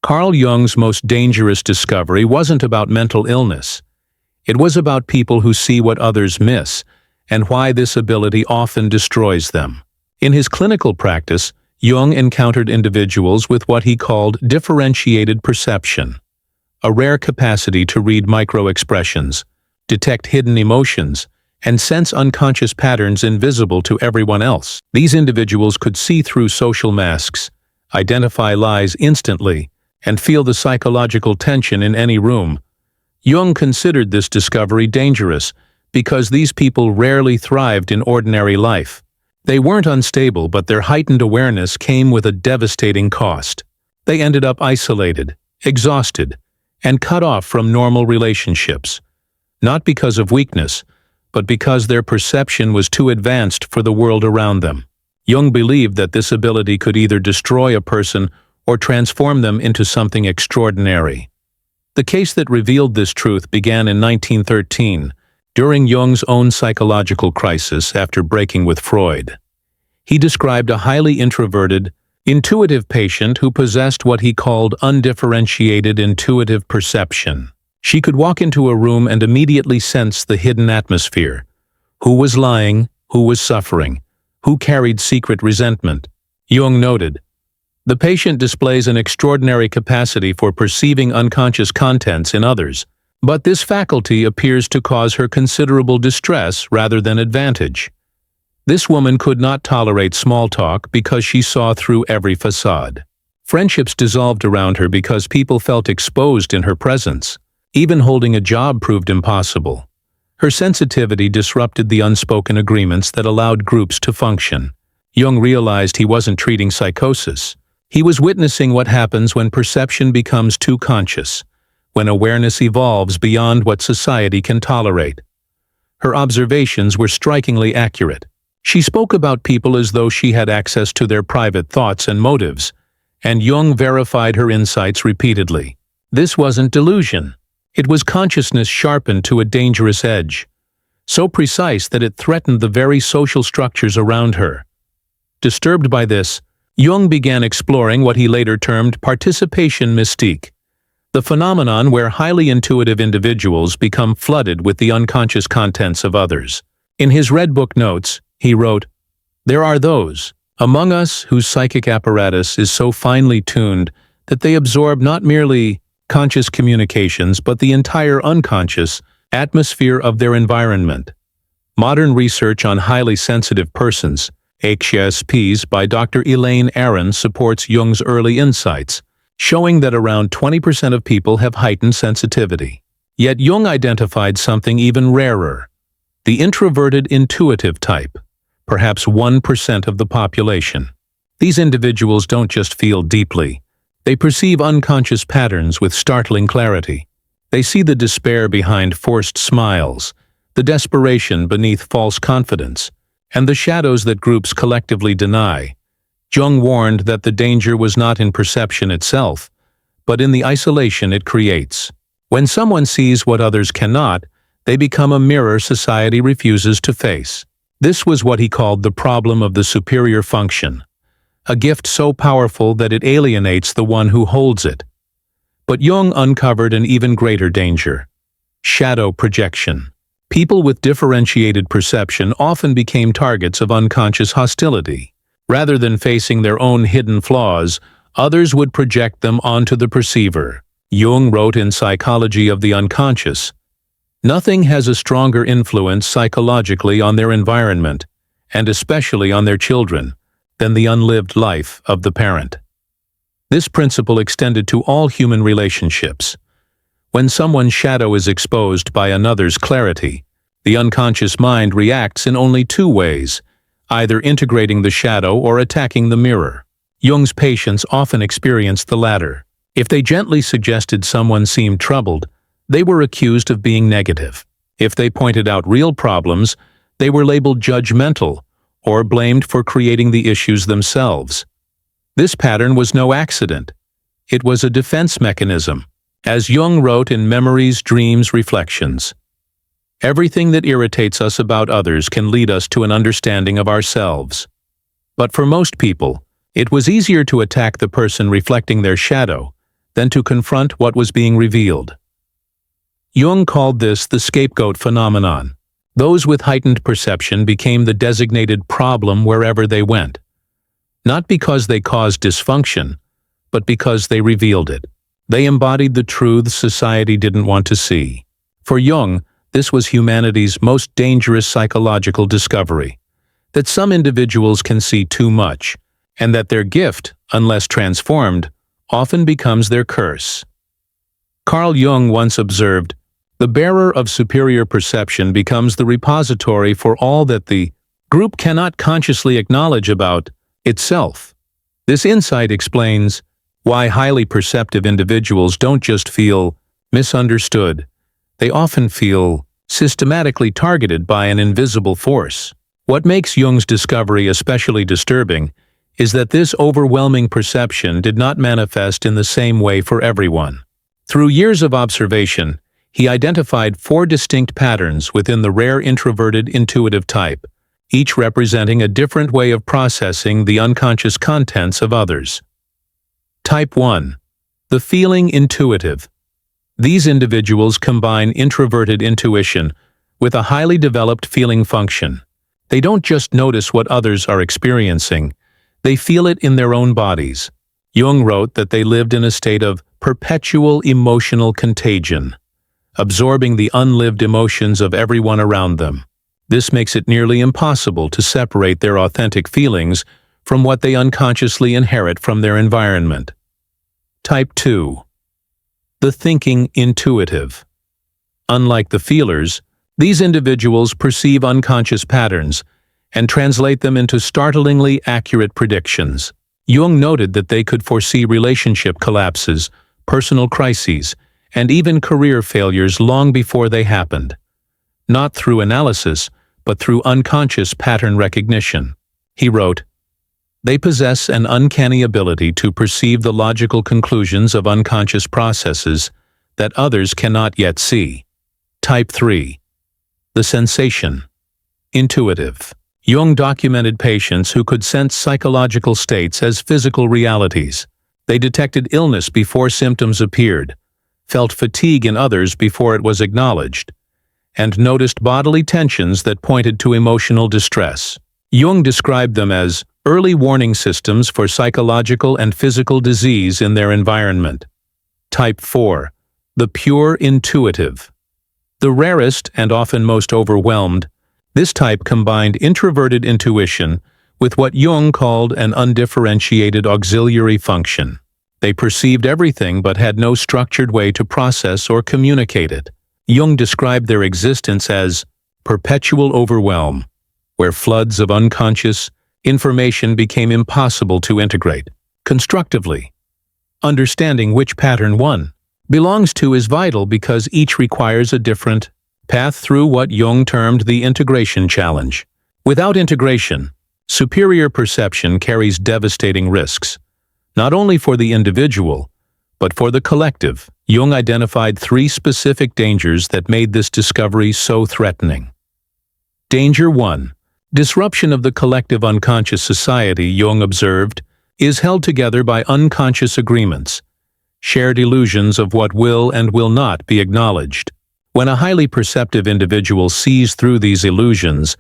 Carl Jung's most dangerous discovery wasn't about mental illness. It was about people who see what others miss, and why this ability often destroys them. In his clinical practice, Jung encountered individuals with what he called differentiated perception, a rare capacity to read micro-expressions, detect hidden emotions, and sense unconscious patterns invisible to everyone else. These individuals could see through social masks, identify lies instantly, and feel the psychological tension in any room. Jung considered this discovery dangerous because these people rarely thrived in ordinary life. They weren't unstable, but their heightened awareness came with a devastating cost. They ended up isolated, exhausted, and cut off from normal relationships, not because of weakness, but because their perception was too advanced for the world around them. Jung believed that this ability could either destroy a person or transform them into something extraordinary. The case that revealed this truth began in 1913, during Jung's own psychological crisis after breaking with Freud. He described a highly introverted, intuitive patient who possessed what he called undifferentiated intuitive perception. She could walk into a room and immediately sense the hidden atmosphere. Who was lying, who was suffering, who carried secret resentment. Jung noted, "The patient displays an extraordinary capacity for perceiving unconscious contents in others, but this faculty appears to cause her considerable distress rather than advantage. This woman could not tolerate small talk because she saw through every facade. Friendships dissolved around her because people felt exposed in her presence. Even holding a job proved impossible. Her sensitivity disrupted the unspoken agreements that allowed groups to function." Jung realized he wasn't treating psychosis. He was witnessing what happens when perception becomes too conscious, when awareness evolves beyond what society can tolerate. Her observations were strikingly accurate. She spoke about people as though she had access to their private thoughts and motives, and Jung verified her insights repeatedly. This wasn't delusion. It was consciousness sharpened to a dangerous edge, so precise that it threatened the very social structures around her. Disturbed by this, Jung began exploring what he later termed participation mystique, the phenomenon where highly intuitive individuals become flooded with the unconscious contents of others. In his Red Book notes, he wrote, "There are those among us whose psychic apparatus is so finely tuned that they absorb not merely conscious communications but the entire unconscious atmosphere of their environment." Modern research on highly sensitive persons, HSPs, by Dr. Elaine Aron supports Jung's early insights, showing that around 20% of people have heightened sensitivity. Yet Jung identified something even rarer, the introverted intuitive type, perhaps 1% of the population. These individuals don't just feel deeply. They perceive unconscious patterns with startling clarity. They see the despair behind forced smiles, the desperation beneath false confidence, and the shadows that groups collectively deny. Jung warned that the danger was not in perception itself, but in the isolation it creates. When someone sees what others cannot, they become a mirror society refuses to face. This was what he called the problem of the superior function, a gift so powerful that it alienates the one who holds it. But Jung uncovered an even greater danger: shadow projection. People with differentiated perception often became targets of unconscious hostility. Rather than facing their own hidden flaws, others would project them onto the perceiver. Jung wrote in Psychology of the Unconscious, "Nothing has a stronger influence psychologically on their environment, and especially on their children, than the unlived life of the parent." This principle extended to all human relationships. When someone's shadow is exposed by another's clarity, the unconscious mind reacts in only two ways, either integrating the shadow or attacking the mirror. Jung's patients often experienced the latter. If they gently suggested someone seemed troubled, they were accused of being negative. If they pointed out real problems, they were labeled judgmental or blamed for creating the issues themselves. This pattern was no accident. It was a defense mechanism. As Jung wrote in Memories, Dreams, Reflections, "Everything that irritates us about others can lead us to an understanding of ourselves." But for most people, it was easier to attack the person reflecting their shadow than to confront what was being revealed. Jung called this the scapegoat phenomenon. Those with heightened perception became the designated problem wherever they went, not because they caused dysfunction, but because they revealed it. They embodied the truths society didn't want to see. For Jung, this was humanity's most dangerous psychological discovery, that some individuals can see too much, and that their gift, unless transformed, often becomes their curse. Carl Jung once observed, "The bearer of superior perception becomes the repository for all that the group cannot consciously acknowledge about itself." This insight explains why highly perceptive individuals don't just feel misunderstood, they often feel systematically targeted by an invisible force. What makes Jung's discovery especially disturbing is that this overwhelming perception did not manifest in the same way for everyone. Through years of observation, he identified 4 distinct patterns within the rare introverted intuitive type, each representing a different way of processing the unconscious contents of others. Type 1. The feeling intuitive. These individuals combine introverted intuition with a highly developed feeling function. They don't just notice what others are experiencing, they feel it in their own bodies. Jung wrote that they lived in a state of perpetual emotional contagion, absorbing the unlived emotions of everyone around them. This makes it nearly impossible to separate their authentic feelings from what they unconsciously inherit from their environment. Type 2. The thinking intuitive. Unlike the feelers, these individuals perceive unconscious patterns and translate them into startlingly accurate predictions. Jung noted that they could foresee relationship collapses, personal crises, and even career failures long before they happened. Not through analysis, but through unconscious pattern recognition. He wrote, "They possess an uncanny ability to perceive the logical conclusions of unconscious processes that others cannot yet see." Type 3. The sensation intuitive. Jung documented patients who could sense psychological states as physical realities. They detected illness before symptoms appeared, felt fatigue in others before it was acknowledged, and noticed bodily tensions that pointed to emotional distress. Jung described them as early warning systems for psychological and physical disease in their environment. Type 4. The pure intuitive. The rarest and often most overwhelmed, this type combined introverted intuition with what Jung called an undifferentiated auxiliary function. They perceived everything but had no structured way to process or communicate it. Jung described their existence as perpetual overwhelm, where floods of unconscious information became impossible to integrate constructively. Understanding which pattern one belongs to is vital because each requires a different path through what Jung termed the integration challenge. Without integration, superior perception carries devastating risks, not only for the individual, but for the collective. Jung identified 3 specific dangers that made this discovery so threatening. Danger 1. Disruption of the collective unconscious society, Jung observed, is held together by unconscious agreements, shared illusions of what will and will not be acknowledged. When a highly perceptive individual sees through these illusions,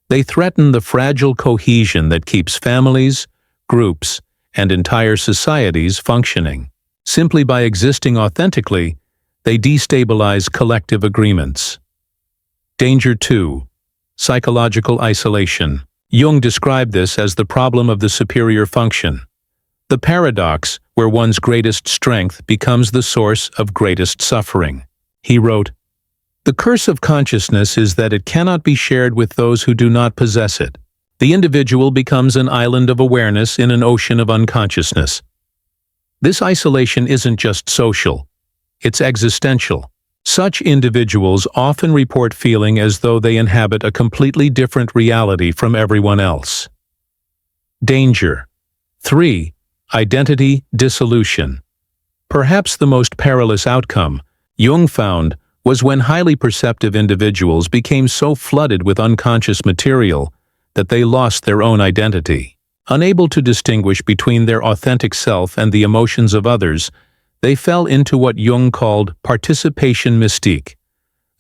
they threaten the fragile cohesion that keeps families, groups, and entire societies functioning. Simply by existing authentically, they destabilize collective agreements. Danger 2. Psychological isolation. Jung described this as the problem of the superior function, the paradox where one's greatest strength becomes the source of greatest suffering. He wrote, "The curse of consciousness is that it cannot be shared with those who do not possess it. The individual becomes an island of awareness in an ocean of unconsciousness." This isolation isn't just social, it's existential. Such individuals often report feeling as though they inhabit a completely different reality from everyone else. Danger 3. Identity dissolution. Perhaps the most perilous outcome, Jung found, was when highly perceptive individuals became so flooded with unconscious material that they lost their own identity. Unable to distinguish between their authentic self and the emotions of others, They fell into what Jung called participation mystique,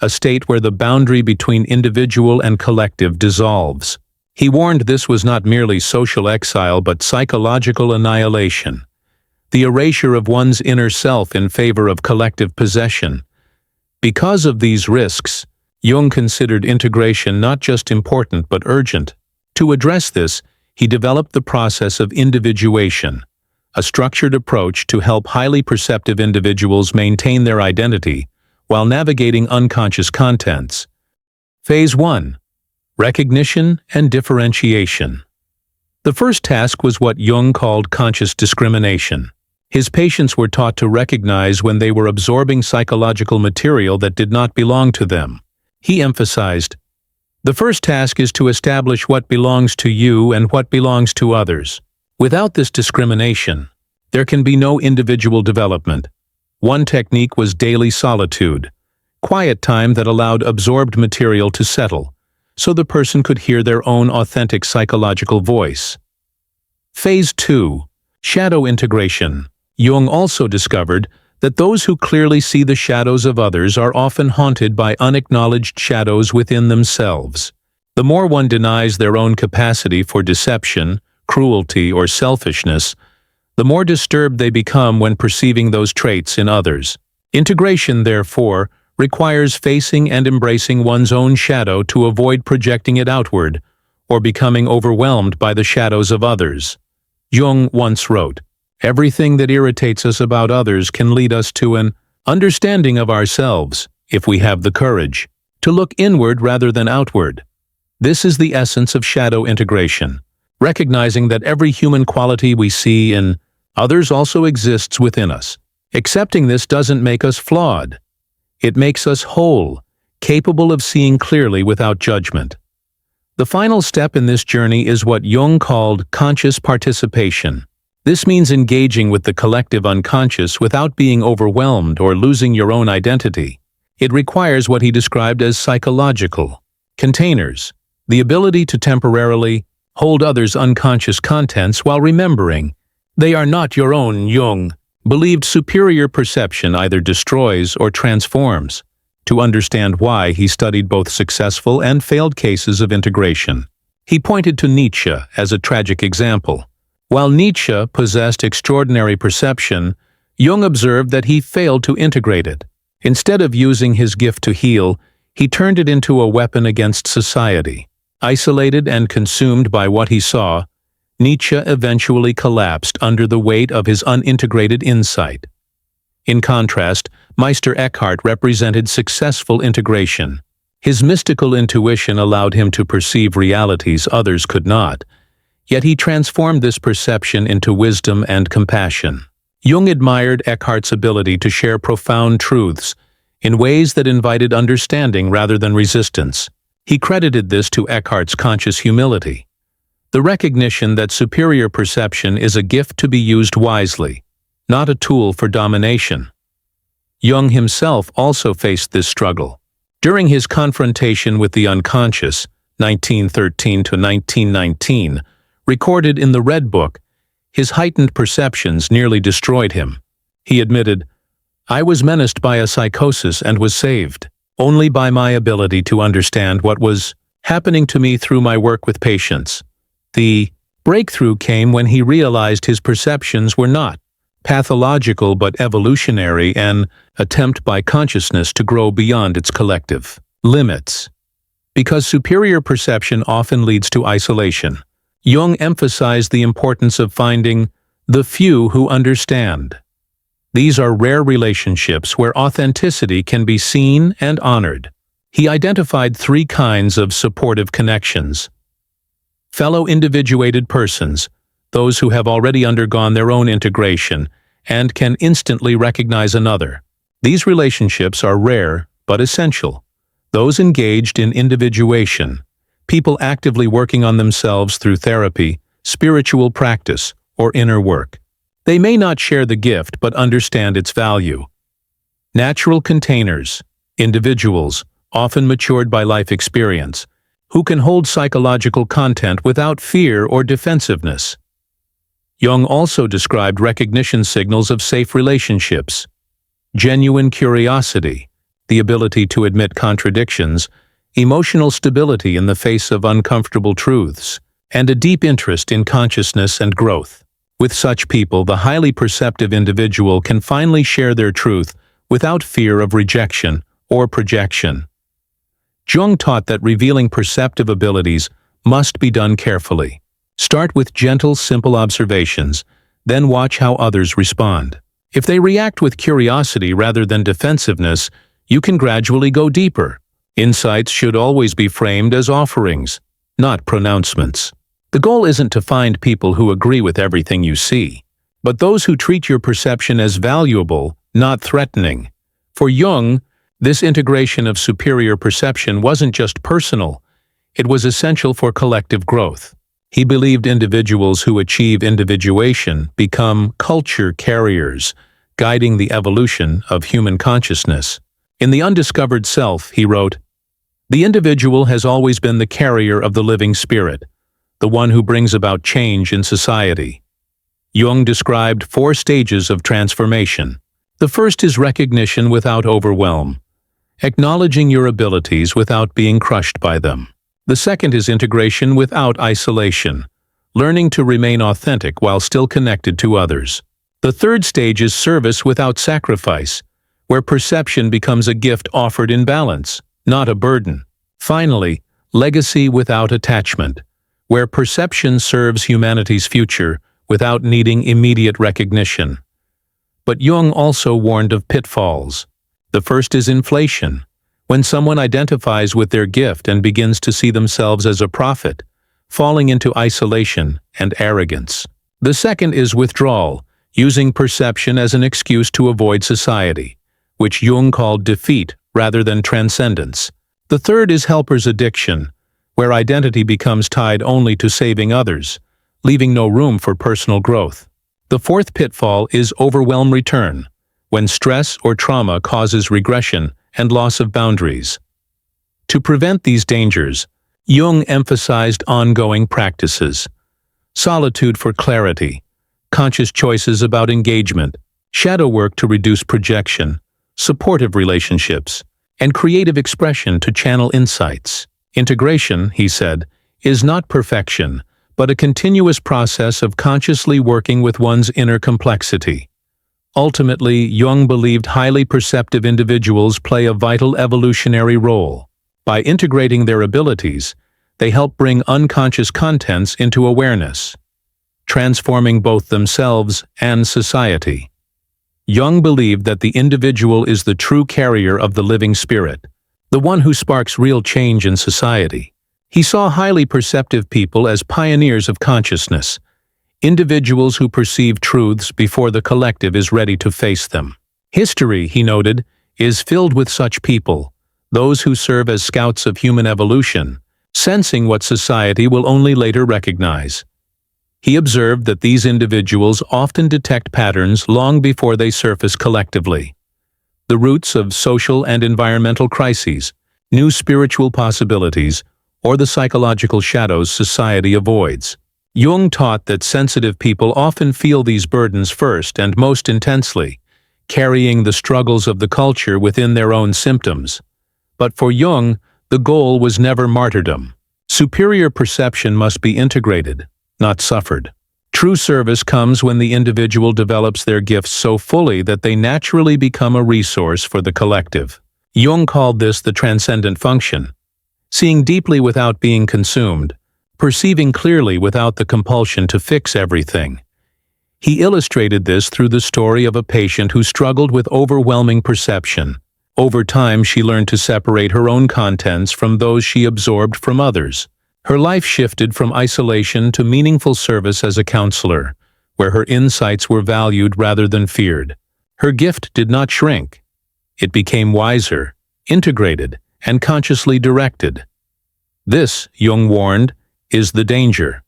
a state where the boundary between individual and collective dissolves. He warned this was not merely social exile but psychological annihilation, the erasure of one's inner self in favor of collective possession. Because of these risks, Jung considered integration not just important but urgent. To address this, he developed the process of individuation, a structured approach to help highly perceptive individuals maintain their identity while navigating unconscious contents. Phase 1. Recognition and differentiation. The first task was what Jung called conscious discrimination. His patients were taught to recognize when they were absorbing psychological material that did not belong to them. He emphasized, "The first task is to establish what belongs to you and what belongs to others. Without this discrimination, there can be no individual development." One technique was daily solitude, quiet time that allowed absorbed material to settle, so the person could hear their own authentic psychological voice. Phase 2. Shadow integration. Jung also discovered that those who clearly see the shadows of others are often haunted by unacknowledged shadows within themselves. The more one denies their own capacity for deception, cruelty, or selfishness, the more disturbed they become when perceiving those traits in others. Integration, therefore, requires facing and embracing one's own shadow to avoid projecting it outward or becoming overwhelmed by the shadows of others. Jung once wrote, "Everything that irritates us about others can lead us to an understanding of ourselves, if we have the courage, to look inward rather than outward." This is the essence of shadow integration, recognizing that every human quality we see in others also exists within us. Accepting this doesn't make us flawed. It makes us whole, capable of seeing clearly without judgment. The final step in this journey is what Jung called conscious participation. This means engaging with the collective unconscious without being overwhelmed or losing your own identity. It requires what he described as psychological containers, the ability to temporarily hold others' unconscious contents while remembering they are not your own. Jung believed superior perception either destroys or transforms. To understand why, he studied both successful and failed cases of integration. He pointed to Nietzsche as a tragic example. While Nietzsche possessed extraordinary perception, Jung observed that he failed to integrate it. Instead of using his gift to heal, he turned it into a weapon against society. Isolated and consumed by what he saw, Nietzsche eventually collapsed under the weight of his unintegrated insight. In contrast, Meister Eckhart represented successful integration. His mystical intuition allowed him to perceive realities others could not, yet he transformed this perception into wisdom and compassion. Jung admired Eckhart's ability to share profound truths in ways that invited understanding rather than resistance. He credited this to Eckhart's conscious humility, the recognition that superior perception is a gift to be used wisely, not a tool for domination. Jung himself also faced this struggle. During his confrontation with the unconscious, 1913 to 1919, recorded in the Red Book, his heightened perceptions nearly destroyed him. He admitted, "I was menaced by a psychosis and was saved only by my ability to understand what was happening to me through my work with patients." The breakthrough came when he realized his perceptions were not pathological but evolutionary, an attempt by consciousness to grow beyond its collective limits. Because superior perception often leads to isolation, Jung emphasized the importance of finding the few who understand. These are rare relationships where authenticity can be seen and honored. He identified 3 kinds of supportive connections. Fellow individuated persons, those who have already undergone their own integration and can instantly recognize another. These relationships are rare but essential. Those engaged in individuation, people actively working on themselves through therapy, spiritual practice, or inner work. They may not share the gift but understand its value. Natural containers, individuals, often matured by life experience, who can hold psychological content without fear or defensiveness. Jung also described recognition signals of safe relationships, genuine curiosity, the ability to admit contradictions, emotional stability in the face of uncomfortable truths, and a deep interest in consciousness and growth. With such people, the highly perceptive individual can finally share their truth without fear of rejection or projection. Jung taught that revealing perceptive abilities must be done carefully. Start with gentle, simple observations, then watch how others respond. If they react with curiosity rather than defensiveness, you can gradually go deeper. Insights should always be framed as offerings, not pronouncements. The goal isn't to find people who agree with everything you see, but those who treat your perception as valuable, not threatening. For Jung, this integration of superior perception wasn't just personal, it was essential for collective growth. He believed individuals who achieve individuation become culture carriers, guiding the evolution of human consciousness. In The Undiscovered Self, he wrote, "The individual has always been the carrier of the living spirit, the one who brings about change in society." Jung described 4 stages of transformation. The first is recognition without overwhelm, acknowledging your abilities without being crushed by them. The second is integration without isolation, learning to remain authentic while still connected to others. The third stage is service without sacrifice, where perception becomes a gift offered in balance, not a burden. Finally, legacy without attachment, where perception serves humanity's future without needing immediate recognition. But Jung also warned of pitfalls. The first is inflation, when someone identifies with their gift and begins to see themselves as a prophet, falling into isolation and arrogance. The second is withdrawal, using perception as an excuse to avoid society, which Jung called defeat rather than transcendence. The third is helper's addiction, where identity becomes tied only to saving others, leaving no room for personal growth. The fourth pitfall is overwhelm return, when stress or trauma causes regression and loss of boundaries. To prevent these dangers, Jung emphasized ongoing practices: solitude for clarity, conscious choices about engagement, shadow work to reduce projection, supportive relationships, and creative expression to channel insights. Integration, he said, is not perfection, but a continuous process of consciously working with one's inner complexity. Ultimately, Jung believed highly perceptive individuals play a vital evolutionary role. By integrating their abilities, they help bring unconscious contents into awareness, transforming both themselves and society. Jung believed that the individual is the true carrier of the living spirit, the one who sparks real change in society. He saw highly perceptive people as pioneers of consciousness, individuals who perceive truths before the collective is ready to face them. History, he noted, is filled with such people, those who serve as scouts of human evolution, sensing what society will only later recognize. He observed that these individuals often detect patterns long before they surface collectively. The roots of social and environmental crises, new spiritual possibilities, or the psychological shadows society avoids. Jung taught that sensitive people often feel these burdens first and most intensely, carrying the struggles of the culture within their own symptoms. But for Jung, the goal was never martyrdom. Superior perception must be integrated, not suffered. True service comes when the individual develops their gifts so fully that they naturally become a resource for the collective. Jung called this the transcendent function, seeing deeply without being consumed, perceiving clearly without the compulsion to fix everything. He illustrated this through the story of a patient who struggled with overwhelming perception. Over time, she learned to separate her own contents from those she absorbed from others. Her life shifted from isolation to meaningful service as a counselor, where her insights were valued rather than feared. Her gift did not shrink. It became wiser, integrated, and consciously directed. This, Jung warned, is the danger.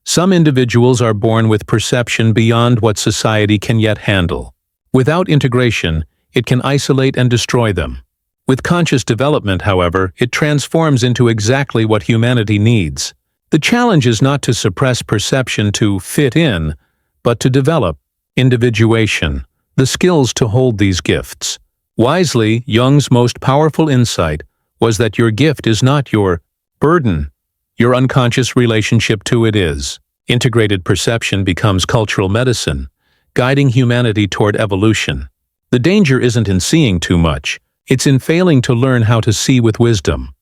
Some individuals are born with perception beyond what society can yet handle. Without integration, it can isolate and destroy them. With conscious development, however, it transforms into exactly what humanity needs. The challenge is not to suppress perception to fit in, but to develop individuation, the skills to hold these gifts. Wisely, Jung's most powerful insight was that your gift is not your burden. Your unconscious relationship to it is. Integrated perception becomes cultural medicine, guiding humanity toward evolution. The danger isn't in seeing too much, it's in failing to learn how to see with wisdom.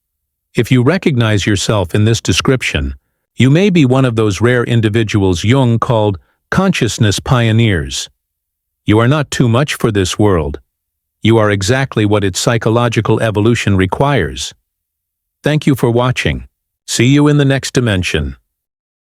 If you recognize yourself in this description, you may be one of those rare individuals Jung called consciousness pioneers. You are not too much for this world. You are exactly what its psychological evolution requires. Thank you for watching. See you in the next dimension.